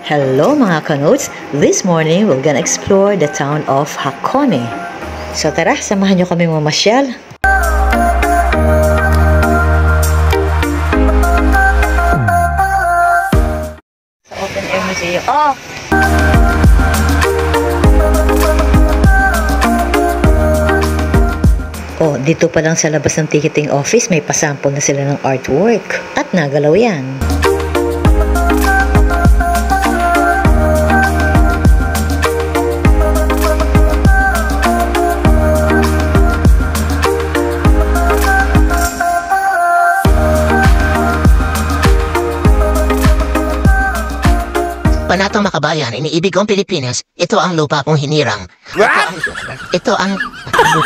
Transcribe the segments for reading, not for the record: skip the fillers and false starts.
Hello mga kanotes! This morning, we're gonna explore the town of Hakone. So tara, samahan nyo kami mamasyal. Sa Open Air Museum. Oh, dito pa lang sa labas ng ticketing office, may pasample na sila ng artwork. At nagalaw yan. Panatong makabayan, iniibig kong Pilipinas, ito ang lupa kong hinirang. Ito ang...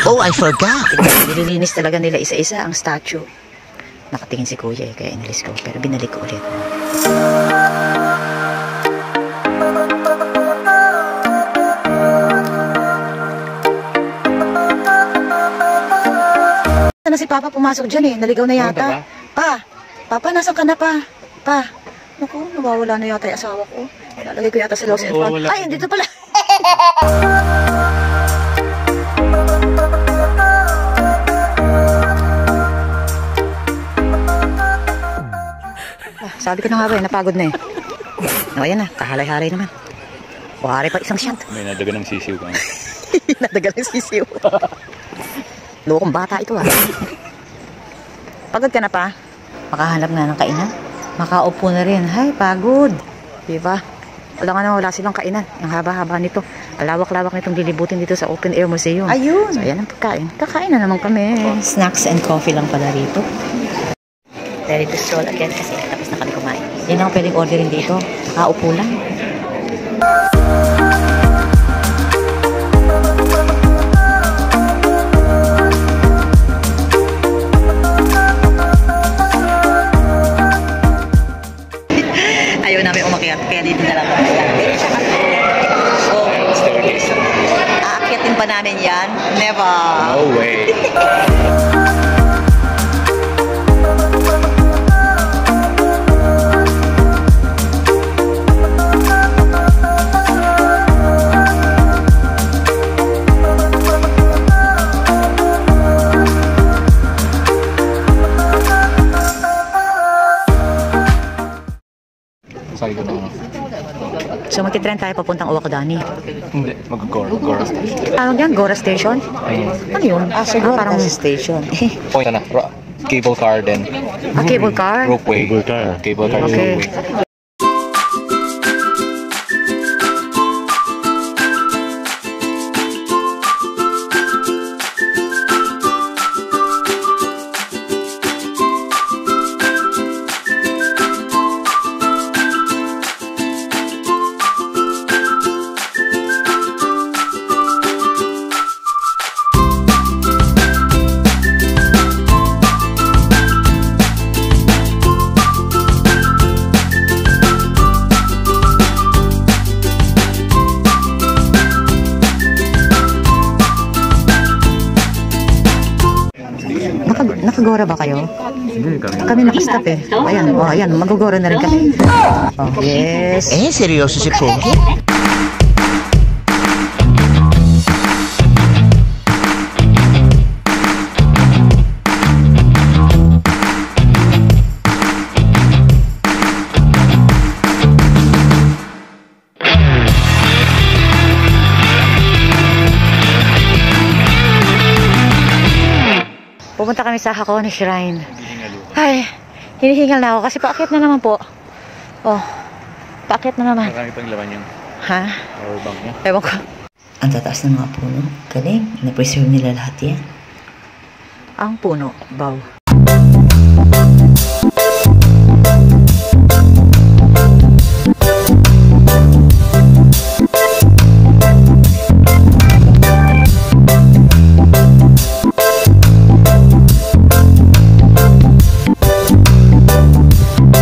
Oh, I forgot! Nililinis talaga nila isa-isa ang statue. Nakatingin si Kuya kaya inalis ko, pero binalik ko ulit. Na si Papa pumasok dyan naligaw na yata. Papa, nasan ka na pa? Naku, nawawala na yata yung asawa ko. Lalagay ko yata sa lost and found. Ay, dito pala. Sabi ko na nga ba, napagod na ayan na, kahalay-halay naman. Wari pa isang shot. May nadagan ng sisiw ka. Nadagan ng sisiw. Lokong bata ito Pagod ka na pa? Makahanap na ng kainan? Makaupo na rin. Hay, pagod. Diba? Wala silang kainan. Ang haba-haba nito. Alawak-lawak nitong dilibutin dito sa Open Air Museum. Ayun. So, ayan ang pagkain. Kakain na naman kami. Snacks and coffee lang pala rito. Ready to stroll again kasi tapos na kami kumain. Hindi na ako pwedeng orderin dito. Nakaupo lang. Ayaw namin umakyat, kaya dito na lang kami. So, aakyatin pa namin yan? Never! No way! So magti-trend tayo papuntang Owakdani. Hindi, Gora Station. Ano yan? Gora Station? Ano yun? Siguro parang station. Point na, cable car din. Cable car? Ropeway. Cable car. Okay. Ropeway. Nakagora ba kayo? Hindi, Kami nakastop ayan, magugora na rin kami. Yes. Seryoso si Pogi? Pupunta kami sa Hakone Shrine. Ay, hinihingal na ako kasi paakyat na naman po. Paakyat na naman. Marami pang laman yung power bank niya. Ewan ko. Ang tataas ng mga puno. Galing. Na-preserve nila lahat yan. Ang puno. Bow.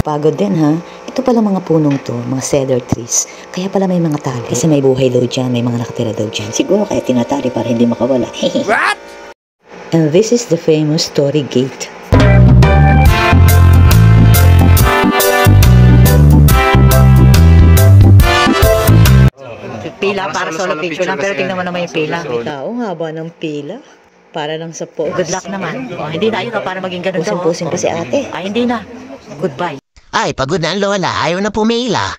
Pagod din Ito pala mga punong to, mga cedar trees. Kaya pala may mga tali. Kasi may buhay daw dyan, may mga nakatira daw dyan. Siguro kaya tinatali para hindi makawala. What? And this is the famous Torii Gate. pila para solo picture lang. Pero tingnan mo naman yung pila. Tao, haba ng pila. Para lang sa pose. Good luck naman. Oh, hindi na yun para maging ganun daw. Pusing pa si ate. Ay, hindi na. Goodbye. Ay, pagod na ang lola. Ayaw na pumila.